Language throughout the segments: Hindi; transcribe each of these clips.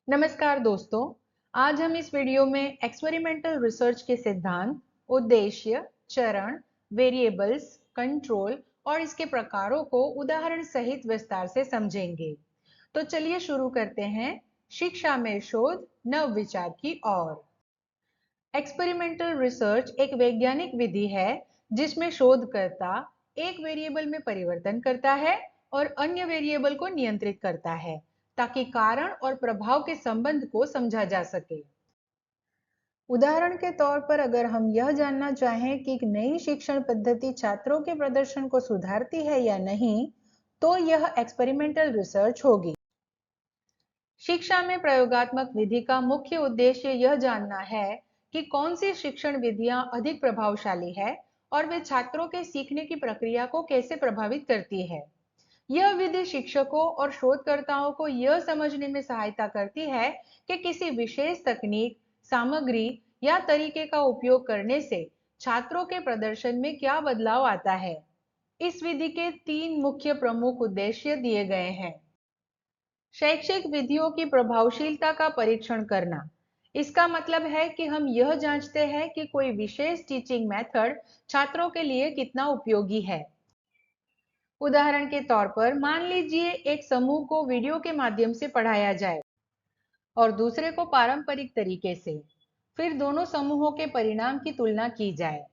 नमस्कार दोस्तों। आज हम इस वीडियो में एक्सपेरिमेंटल रिसर्च के सिद्धांत, उद्देश्य, चरण, वेरिएबल्स, कंट्रोल और इसके प्रकारों को उदाहरण सहित विस्तार से समझेंगे। तो चलिए शुरू करते हैं। शिक्षा में शोध नव विचार की ओर। एक्सपेरिमेंटल रिसर्च एक वैज्ञानिक विधि है जिसमें शोधकर्ता एक वेरिएबल में परिवर्तन करता है और अन्य वेरिएबल को नियंत्रित करता है ताकि कारण और प्रभाव के संबंध को समझा जा सके। उदाहरण के तौर पर अगर हम यह जानना चाहें कि एक नई शिक्षण पद्धति छात्रों के प्रदर्शन को सुधारती है या नहीं, तो यह एक्सपेरिमेंटल रिसर्च होगी। शिक्षा में प्रयोगात्मक विधि का मुख्य उद्देश्य यह जानना है कि कौन सी शिक्षण विधियां अधिक प्रभावशाली है और वे छात्रों के सीखने की प्रक्रिया को कैसे प्रभावित करती है। यह विधि शिक्षकों और शोधकर्ताओं को यह समझने में सहायता करती है कि किसी विशेष तकनीक, सामग्री या तरीके का उपयोग करने से छात्रों के प्रदर्शन में क्या बदलाव आता है। इस विधि के 3 मुख्य प्रमुख उद्देश्य दिए गए हैं। शैक्षिक विधियों की प्रभावशीलता का परीक्षण करना। इसका मतलब है कि हम यह जांचते हैं कि कोई विशेष टीचिंग मेथड छात्रों के लिए कितना उपयोगी है। उदाहरण के तौर पर मान लीजिए एक समूह को वीडियो के माध्यम से पढ़ाया जाए और दूसरे को पारंपरिक तरीके से। फिर दोनों समूहों के परिणाम की तुलना की जाए।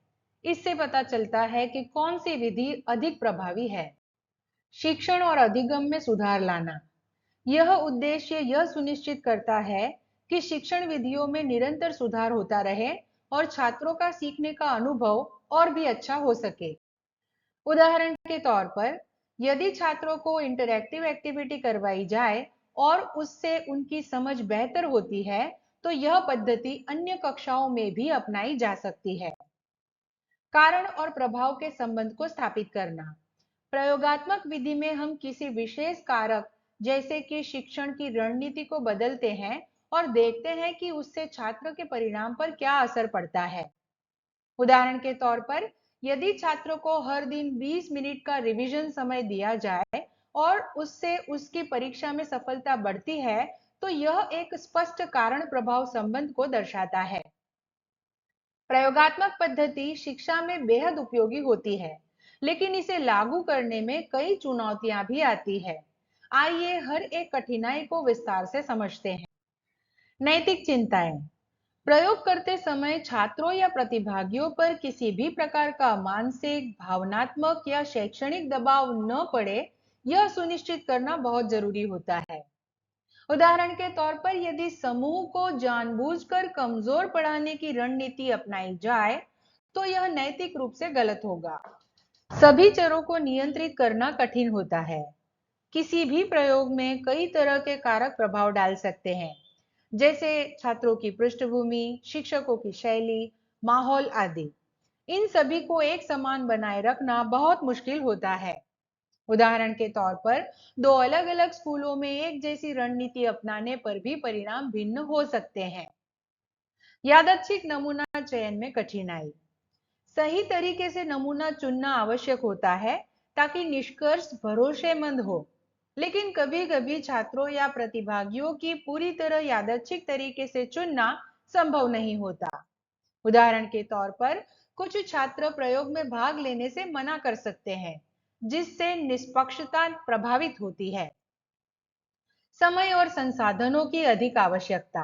इससे पता चलता है कि कौन सी विधि अधिक प्रभावी है। शिक्षण और अधिगम में सुधार लाना। यह उद्देश्य यह सुनिश्चित करता है कि शिक्षण विधियों में निरंतर सुधार होता रहे और छात्रों का सीखने का अनुभव और भी अच्छा हो सके। उदाहरण के तौर पर यदि छात्रों को इंटरैक्टिव एक्टिविटी करवाई जाए और उससे उनकी समझ बेहतर होती है, तो यह पद्धति अन्य कक्षाओं में भी अपनाई जा सकती है। कारण और प्रभाव के संबंध को स्थापित करना। प्रयोगात्मक विधि में हम किसी विशेष कारक जैसे कि शिक्षण की रणनीति को बदलते हैं और देखते हैं कि उससे छात्र के परिणाम पर क्या असर पड़ता है। उदाहरण के तौर पर यदि छात्र को हर दिन 20 मिनट का रिवीजन समय दिया जाए और उससे उसकी परीक्षा में सफलता बढ़ती है, तो यह एक स्पष्ट कारण प्रभाव संबंध को दर्शाता है। प्रयोगात्मक पद्धति शिक्षा में बेहद उपयोगी होती है, लेकिन इसे लागू करने में कई चुनौतियां भी आती है। आइए हर एक कठिनाई को विस्तार से समझते हैं। नैतिक चिंताएं। प्रयोग करते समय छात्रों या प्रतिभागियों पर किसी भी प्रकार का मानसिक, भावनात्मक या शैक्षणिक दबाव न पड़े, यह सुनिश्चित करना बहुत जरूरी होता है। उदाहरण के तौर पर यदि समूह को जानबूझकर कमजोर पढ़ाने की रणनीति अपनाई जाए, तो यह नैतिक रूप से गलत होगा। सभी चरों को नियंत्रित करना कठिन होता है। किसी भी प्रयोग में कई तरह के कारक प्रभाव डाल सकते हैं, जैसे छात्रों की पृष्ठभूमि, शिक्षकों की शैली, माहौल आदि। इन सभी को एक समान बनाए रखना बहुत मुश्किल होता है। उदाहरण के तौर पर दो अलग अलग स्कूलों में एक जैसी रणनीति अपनाने पर भी परिणाम भिन्न हो सकते हैं। यादृच्छिक नमूना चयन में कठिनाई। सही तरीके से नमूना चुनना आवश्यक होता है ताकि निष्कर्ष भरोसेमंद हो, लेकिन कभी-कभी छात्रों या प्रतिभागियों की पूरी तरह यादृच्छिक तरीके से चुनना संभव नहीं होता। उदाहरण के तौर पर कुछ छात्र प्रयोग में भाग लेने से मना कर सकते हैं, जिससे निष्पक्षता प्रभावित होती है। समय और संसाधनों की अधिक आवश्यकता।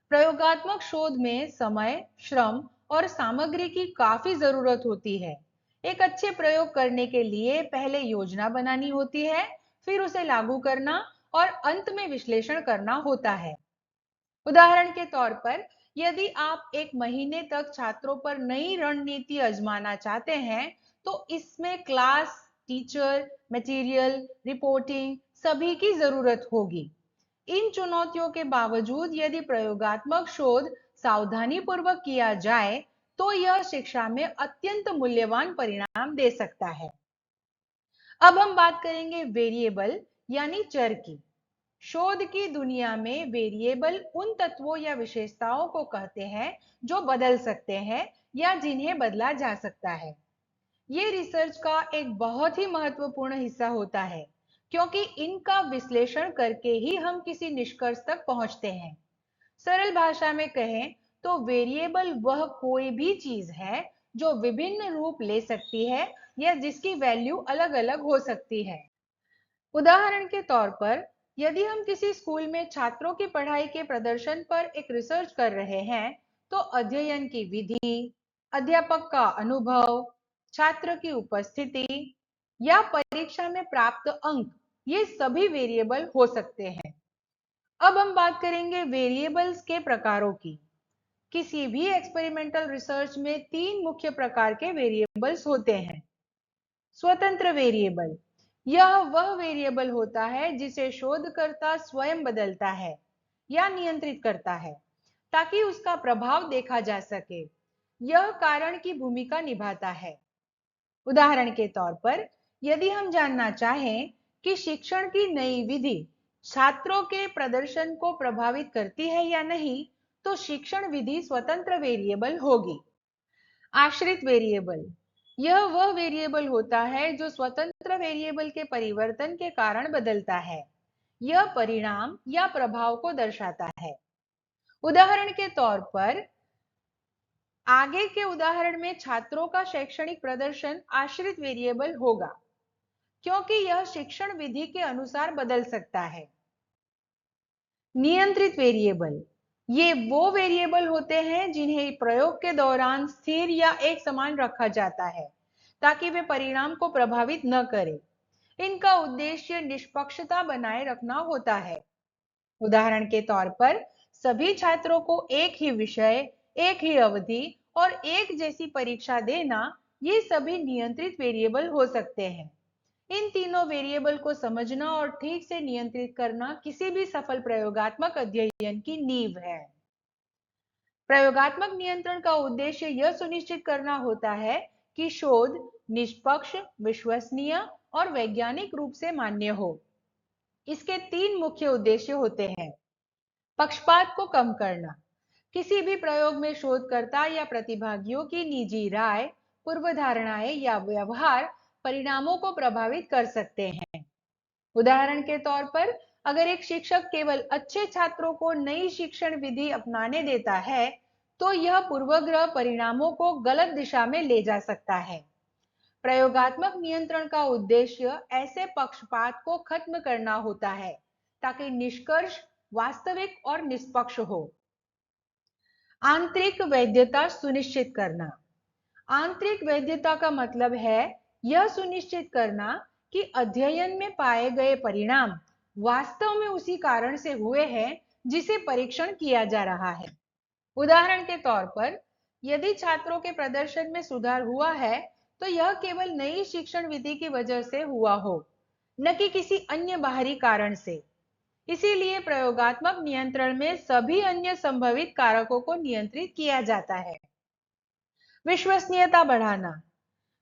प्रयोगात्मक शोध में समय, श्रम और सामग्री की काफी जरूरत होती है। एक अच्छे प्रयोग करने के लिए पहले योजना बनानी होती है, फिर उसे लागू करना और अंत में विश्लेषण करना होता है। उदाहरण के तौर पर यदि आप एक महीने तक छात्रों पर नई रणनीति आजमाना चाहते हैं, तो इसमें क्लास, टीचर, मटेरियल, रिपोर्टिंग सभी की जरूरत होगी। इन चुनौतियों के बावजूद यदि प्रयोगात्मक शोध सावधानीपूर्वक किया जाए, तो यह शिक्षा में अत्यंत मूल्यवान परिणाम दे सकता है। अब हम बात करेंगे वेरिएबल यानी चर की। शोध की दुनिया में वेरिएबल उन तत्वों या विशेषताओं को कहते हैं जो बदल सकते हैं या जिन्हें बदला जा सकता है। ये रिसर्च का एक बहुत ही महत्वपूर्ण हिस्सा होता है, क्योंकि इनका विश्लेषण करके ही हम किसी निष्कर्ष तक पहुंचते हैं। सरल भाषा में कहें तो वेरिएबल वह कोई भी चीज है जो विभिन्न रूप ले सकती है या जिसकी वैल्यू अलग-अलग हो सकती है। उदाहरण के तौर पर, यदि हम किसी स्कूल में छात्रों की पढ़ाई के प्रदर्शन पर एक रिसर्च कर रहे हैं, तो अध्ययन की विधि, अध्यापक का अनुभव, छात्र की उपस्थिति या परीक्षा में प्राप्त अंक, ये सभी वेरिएबल हो सकते हैं। अब हम बात करेंगे वेरिएबल्स के प्रकारों की। किसी भी एक्सपेरिमेंटल रिसर्च में तीन मुख्य प्रकार के वेरिएबल्स होते हैं। स्वतंत्र वेरिएबल, यह वह वेरिएबल होता है जिसे शोधकर्ता स्वयं बदलता है या नियंत्रित करता है ताकि उसका प्रभाव देखा जा सके। यह कारण की भूमिका निभाता है। उदाहरण के तौर पर, यदि हम जानना चाहें कि शिक्षण की नई विधि छात्रों के प्रदर्शन को प्रभावित करती है या नहीं, तो शिक्षण विधि स्वतंत्र वेरिएबल होगी। आश्रित वेरिएबल, यह वह वेरिएबल होता है जो स्वतंत्र वेरिएबल के परिवर्तन के कारण बदलता है। यह परिणाम या प्रभाव को दर्शाता है। उदाहरण के तौर पर, आगे के उदाहरण में छात्रों का शैक्षणिक प्रदर्शन आश्रित वेरिएबल होगा, क्योंकि यह शिक्षण विधि के अनुसार बदल सकता है। नियंत्रित वेरिएबल, ये वो वेरिएबल होते हैं जिन्हें प्रयोग के दौरान स्थिर या एक समान रखा जाता है ताकि वे परिणाम को प्रभावित न करें। इनका उद्देश्य निष्पक्षता बनाए रखना होता है। उदाहरण के तौर पर, सभी छात्रों को एक ही विषय, एक ही अवधि और एक जैसी परीक्षा देना, ये सभी नियंत्रित वेरिएबल हो सकते हैं। इन तीनों वेरिएबल को समझना और ठीक से नियंत्रित करना किसी भी सफल प्रयोगात्मक अध्ययन की नींव है। प्रयोगात्मक नियंत्रण का उद्देश्य यह सुनिश्चित करना होता है कि शोध निष्पक्ष, विश्वसनीय और वैज्ञानिक रूप से मान्य हो। इसके तीन मुख्य उद्देश्य होते हैं। पक्षपात को कम करना, किसी भी प्रयोग में शोधकर्ता या प्रतिभागियों की निजी राय, पूर्वधारणाएं या व्यवहार परिणामों को प्रभावित कर सकते हैं। उदाहरण के तौर पर, अगर एक शिक्षक केवल अच्छे छात्रों को नई शिक्षण विधि अपनाने देता है, तो यह पूर्वाग्रह परिणामों को गलत दिशा में ले जा सकता है। प्रयोगात्मक नियंत्रण का उद्देश्य ऐसे पक्षपात को खत्म करना होता है ताकि निष्कर्ष वास्तविक और निष्पक्ष हो। आंतरिक वैधता सुनिश्चित करना। आंतरिक वैधता का मतलब है यह सुनिश्चित करना कि अध्ययन में पाए गए परिणाम वास्तव में उसी कारण से हुए हैं जिसे परीक्षण किया जा रहा है। उदाहरण के तौर पर, यदि छात्रों के प्रदर्शन में सुधार हुआ है, तो यह केवल नई शिक्षण विधि की वजह से हुआ हो, न कि किसी अन्य बाहरी कारण से। इसीलिए प्रयोगात्मक नियंत्रण में सभी अन्य संभावित कारकों को नियंत्रित किया जाता है। विश्वसनीयता बढ़ाना।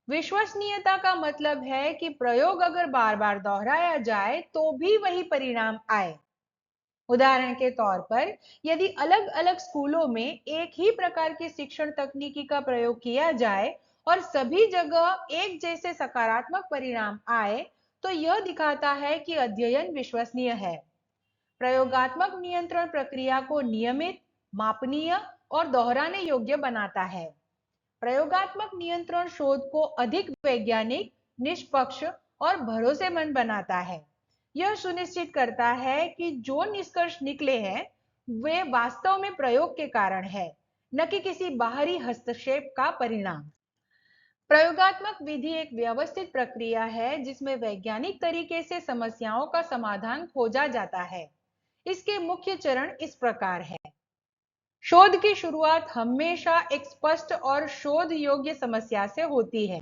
विश्वसनीयता का मतलब है कि प्रयोग अगर बार बार दोहराया जाए तो भी वही परिणाम आए। उदाहरण के तौर पर, यदि अलग अलग स्कूलों में एक ही प्रकार की शिक्षण तकनीकी का प्रयोग किया जाए और सभी जगह एक जैसे सकारात्मक परिणाम आए, तो यह दिखाता है कि अध्ययन विश्वसनीय है। प्रयोगात्मक नियंत्रण प्रक्रिया को नियमित, मापनीय और दोहराने योग्य बनाता है। प्रयोगात्मक नियंत्रण शोध को अधिक वैज्ञानिक, निष्पक्ष और भरोसेमंद बनाता है। यह सुनिश्चित करता है कि जो निष्कर्ष निकले हैं वे वास्तव में प्रयोग के कारण है, न कि किसी बाहरी हस्तक्षेप का परिणाम। प्रयोगात्मक विधि एक व्यवस्थित प्रक्रिया है जिसमें वैज्ञानिक तरीके से समस्याओं का समाधान खोजा जाता है। इसके मुख्य चरण इस प्रकार है। शोध की शुरुआत हमेशा एक स्पष्ट और शोध योग्य समस्या से होती है।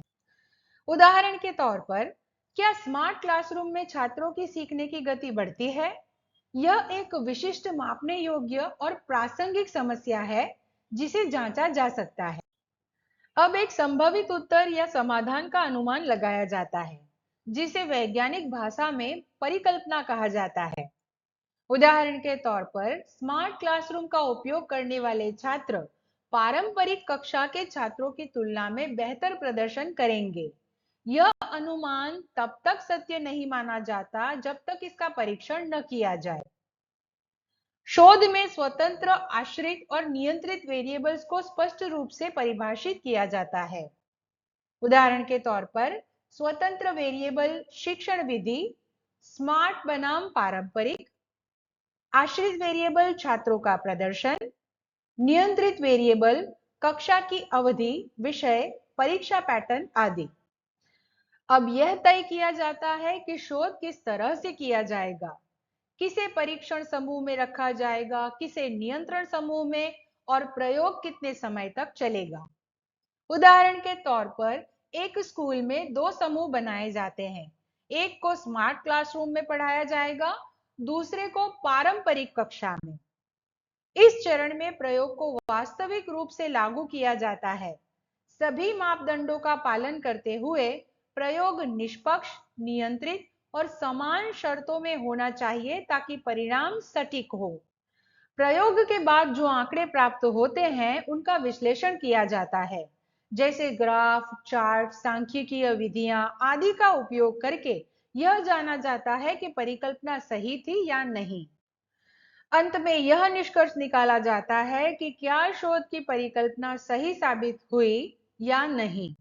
उदाहरण के तौर पर, क्या स्मार्ट क्लासरूम में छात्रों की सीखने की गति बढ़ती है? यह एक विशिष्ट मापने योग्य और प्रासंगिक समस्या है जिसे जांचा जा सकता है। अब एक संभावित उत्तर या समाधान का अनुमान लगाया जाता है, जिसे वैज्ञानिक भाषा में परिकल्पना कहा जाता है। उदाहरण के तौर पर, स्मार्ट क्लासरूम का उपयोग करने वाले छात्र पारंपरिक कक्षा के छात्रों की तुलना में बेहतर प्रदर्शन करेंगे, यह अनुमान तब तक सत्य नहीं माना जाता जब तक इसका परीक्षण न किया जाए। शोध में स्वतंत्र, आश्रित और नियंत्रित वेरिएबल्स को स्पष्ट रूप से परिभाषित किया जाता है। उदाहरण के तौर पर स्वतंत्र वेरिएबल शिक्षण विधि, स्मार्ट बनाम पारंपरिक, आश्रित वेरिएबल छात्रों का प्रदर्शन, नियंत्रित वेरिएबल कक्षा की अवधि, विषय, परीक्षा पैटर्न आदि। अब यह तय किया जाता है कि शोध किस तरह से किया जाएगा, किसे परीक्षण समूह में रखा जाएगा, किसे नियंत्रण समूह में, और प्रयोग कितने समय तक चलेगा। उदाहरण के तौर पर एक स्कूल में दो समूह बनाए जाते हैं, एक को स्मार्ट क्लासरूम में पढ़ाया जाएगा, दूसरे को पारंपरिक कक्षा में। इस चरण में प्रयोग को वास्तविक रूप से लागू किया जाता है। सभी मापदंडों का पालन करते हुए प्रयोग निष्पक्ष, नियंत्रित और समान शर्तों में होना चाहिए ताकि परिणाम सटीक हो। प्रयोग के बाद जो आंकड़े प्राप्त होते हैं उनका विश्लेषण किया जाता है, जैसे ग्राफ, चार्ट, सांख्यिकीय विधियां आदि का उपयोग करके यह जाना जाता है कि परिकल्पना सही थी या नहीं। अंत में यह निष्कर्ष निकाला जाता है कि क्या शोध की परिकल्पना सही साबित हुई या नहीं।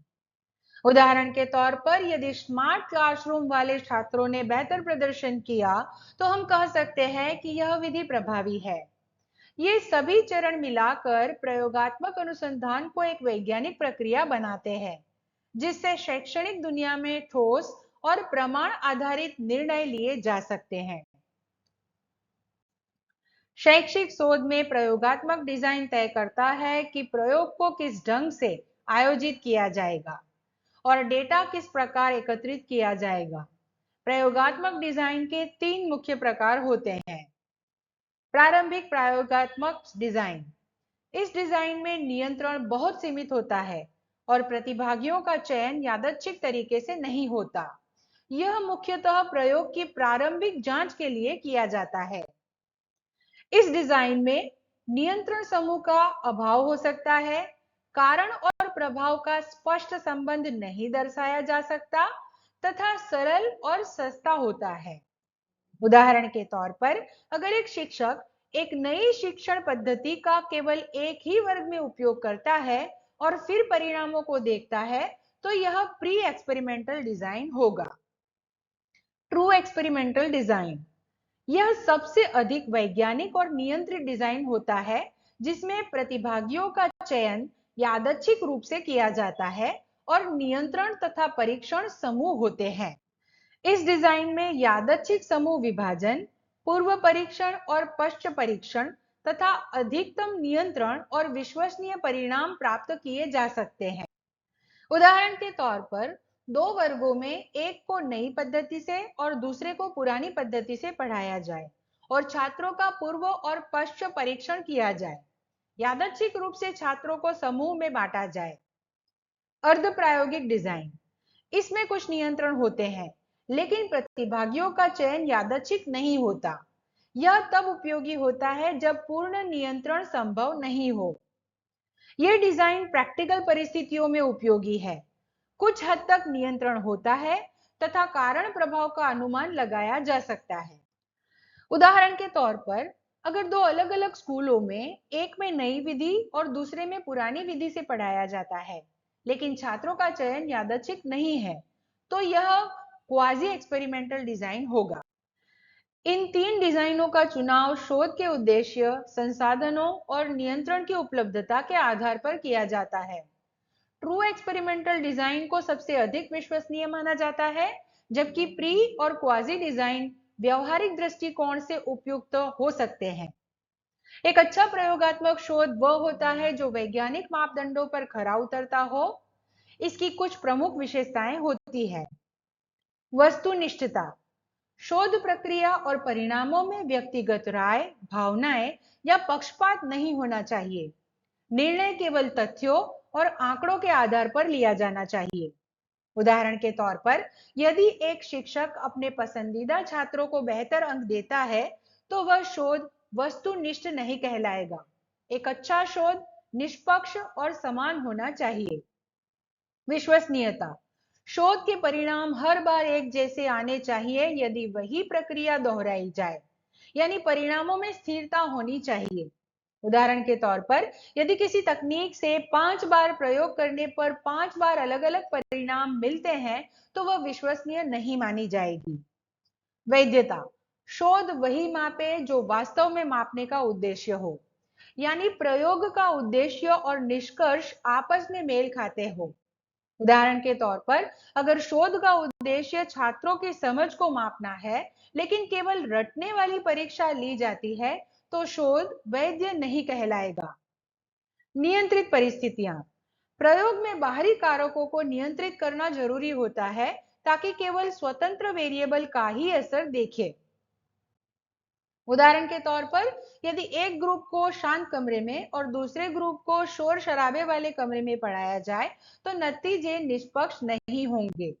उदाहरण के तौर पर यदि स्मार्ट क्लासरूम वाले छात्रों ने बेहतर प्रदर्शन किया तो हम कह सकते हैं कि यह विधि प्रभावी है। ये सभी चरण मिलाकर प्रयोगात्मक अनुसंधान को एक वैज्ञानिक प्रक्रिया बनाते हैं, जिससे शैक्षणिक दुनिया में ठोस और प्रमाण आधारित निर्णय लिए जा सकते हैं। शैक्षिक शोध में प्रयोगात्मक डिजाइन तय करता है कि प्रयोग को किस ढंग से आयोजित किया जाएगा और डेटा किस प्रकार एकत्रित किया जाएगा। प्रयोगात्मक डिजाइन के तीन मुख्य प्रकार होते हैं। प्रारंभिक प्रयोगात्मक डिजाइन। इस डिजाइन में नियंत्रण बहुत सीमित होता है और प्रतिभागियों का चयन यादृच्छिक तरीके से नहीं होता। यह मुख्यतः प्रयोग की प्रारंभिक जांच के लिए किया जाता है। इस डिजाइन में नियंत्रण समूह का अभाव हो सकता है, कारण और प्रभाव का स्पष्ट संबंध नहीं दर्शाया जा सकता तथा सरल और सस्ता होता है। उदाहरण के तौर पर अगर एक शिक्षक एक नई शिक्षण पद्धति का केवल एक ही वर्ग में उपयोग करता है और फिर परिणामों को देखता है तो यह प्री एक्सपेरिमेंटल डिजाइन होगा। True experimental design. यह सबसे अधिक वैज्ञानिक और नियंत्रित डिजाइन होता है जिसमें प्रतिभागियों का चयन यादृच्छिक रूप से किया जाता है और नियंत्रण तथा परीक्षण समूह होते हैं। इस डिजाइन में यादृच्छिक समूह विभाजन, पूर्व परीक्षण और पश्च परीक्षण तथा अधिकतम नियंत्रण और विश्वसनीय परिणाम प्राप्त किए जा सकते हैं। उदाहरण के तौर पर दो वर्गों में एक को नई पद्धति से और दूसरे को पुरानी पद्धति से पढ़ाया जाए और छात्रों का पूर्व और पश्च परीक्षण किया जाए। यादृच्छिक रूप से छात्रों को समूह में बांटा जाए। अर्ध प्रायोगिक डिजाइन। इसमें कुछ नियंत्रण होते हैं लेकिन प्रतिभागियों का चयन यादृच्छिक नहीं होता। यह तब उपयोगी होता है जब पूर्ण नियंत्रण संभव नहीं हो। यह डिजाइन प्रैक्टिकल परिस्थितियों में उपयोगी है। कुछ हद तक नियंत्रण होता है तथा कारण प्रभाव का अनुमान लगाया जा सकता है। उदाहरण के तौर पर अगर दो अलग अलग स्कूलों में एक में नई विधि और दूसरे में पुरानी विधि से पढ़ाया जाता है लेकिन छात्रों का चयन यादृच्छिक नहीं है तो यह क्वाजी एक्सपेरिमेंटल डिजाइन होगा। इन तीन डिजाइनों का चुनाव शोध के उद्देश्य, संसाधनों और नियंत्रण की उपलब्धता के आधार पर किया जाता है। ट्रू एक्सपेरिमेंटल डिजाइन को सबसे अधिक विश्वसनीय माना जाता है, जबकि प्री और क्वाजी डिजाइन व्यवहारिक दृष्टिकोण से उपयुक्त हो सकते हैं। एक अच्छा प्रयोगात्मक शोध वह होता है जो वैज्ञानिक मापदंडों पर खरा उतरता हो। इसकी कुछ प्रमुख विशेषताएं होती है। वस्तुनिष्ठता। शोध प्रक्रिया और परिणामों में व्यक्तिगत राय, भावनाएं या पक्षपात नहीं होना चाहिए। निर्णय केवल तथ्यों और आंकड़ों के आधार पर लिया जाना चाहिए। उदाहरण के तौर पर यदि एक शिक्षक अपने पसंदीदा छात्रों को बेहतर अंक देता है तो वह शोध वस्तुनिष्ठ नहीं कहलाएगा। एक अच्छा शोध निष्पक्ष और समान होना चाहिए। विश्वसनीयता। शोध के परिणाम हर बार एक जैसे आने चाहिए यदि वही प्रक्रिया दोहराई जाए, यानी परिणामों में स्थिरता होनी चाहिए। उदाहरण के तौर पर यदि किसी तकनीक से 5 बार प्रयोग करने पर 5 बार अलग अलग परिणाम मिलते हैं तो वह विश्वसनीय नहीं मानी जाएगी। वैधता, शोध वही मापे जो वास्तव में मापने का उद्देश्य हो, यानी प्रयोग का उद्देश्य और निष्कर्ष आपस में मेल खाते हो। उदाहरण के तौर पर अगर शोध का उद्देश्य छात्रों की समझ को मापना है लेकिन केवल रटने वाली परीक्षा ली जाती है तो शोध वैध नहीं कहलाएगा। नियंत्रित परिस्थितियां, प्रयोग में बाहरी कारकों को नियंत्रित करना जरूरी होता है ताकि केवल स्वतंत्र वेरिएबल का ही असर देखे। उदाहरण के तौर पर यदि एक ग्रुप को शांत कमरे में और दूसरे ग्रुप को शोर शराबे वाले कमरे में पढ़ाया जाए तो नतीजे निष्पक्ष नहीं होंगे।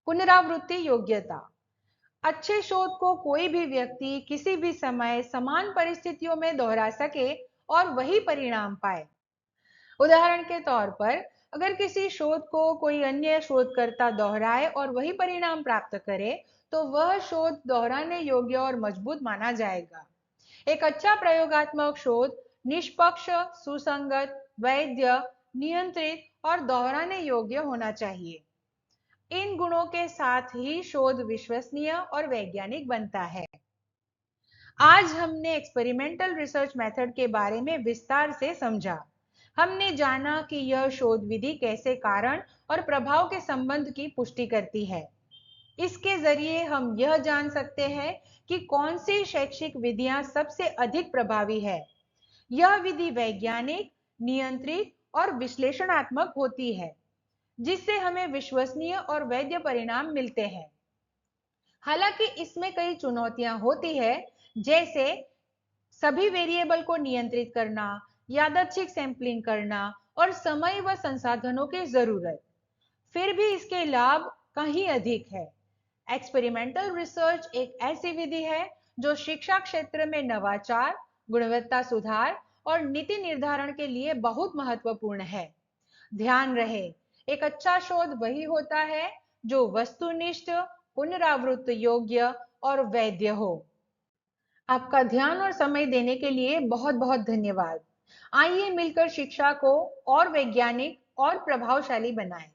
पुनरावृत्ति योग्यता, अच्छे शोध को कोई भी व्यक्ति किसी भी समय समान परिस्थितियों में दोहरा सके और वही परिणाम पाए। उदाहरण के तौर पर अगर किसी शोध को कोई अन्य शोधकर्ता दोहराए और वही परिणाम प्राप्त करे तो वह शोध दोहराने योग्य और मजबूत माना जाएगा। एक अच्छा प्रयोगात्मक शोध निष्पक्ष, सुसंगत, वैध, नियंत्रित और दोहराने योग्य होना चाहिए। इन गुणों के साथ ही शोध विश्वसनीय और वैज्ञानिक बनता है। आज हमने एक्सपेरिमेंटल रिसर्च मेथड के बारे में विस्तार से समझा। हमने जाना कि यह शोध विधि कैसे कारण और प्रभाव के संबंध की पुष्टि करती है। इसके जरिए हम यह जान सकते हैं कि कौन सी शैक्षिक विधियां सबसे अधिक प्रभावी है। यह विधि वैज्ञानिक, नियंत्रित और विश्लेषणात्मक होती है, जिससे हमें विश्वसनीय और वैध परिणाम मिलते हैं। हालांकि इसमें कई चुनौतियां होती है, जैसे सभी वेरिएबल को नियंत्रित करना, यादृच्छिक सैंपलिंग करना और समय व संसाधनों की जरूरत। फिर भी इसके लाभ कहीं अधिक है। एक्सपेरिमेंटल रिसर्च एक ऐसी विधि है जो शिक्षा क्षेत्र में नवाचार, गुणवत्ता सुधार और नीति निर्धारण के लिए बहुत महत्वपूर्ण है। ध्यान रहे, एक अच्छा शोध वही होता है जो वस्तुनिष्ठ, पुनरावृत्त योग्य और वैध हो। आपका ध्यान और समय देने के लिए बहुत बहुत धन्यवाद। आइए मिलकर शिक्षा को और वैज्ञानिक और प्रभावशाली बनाएं।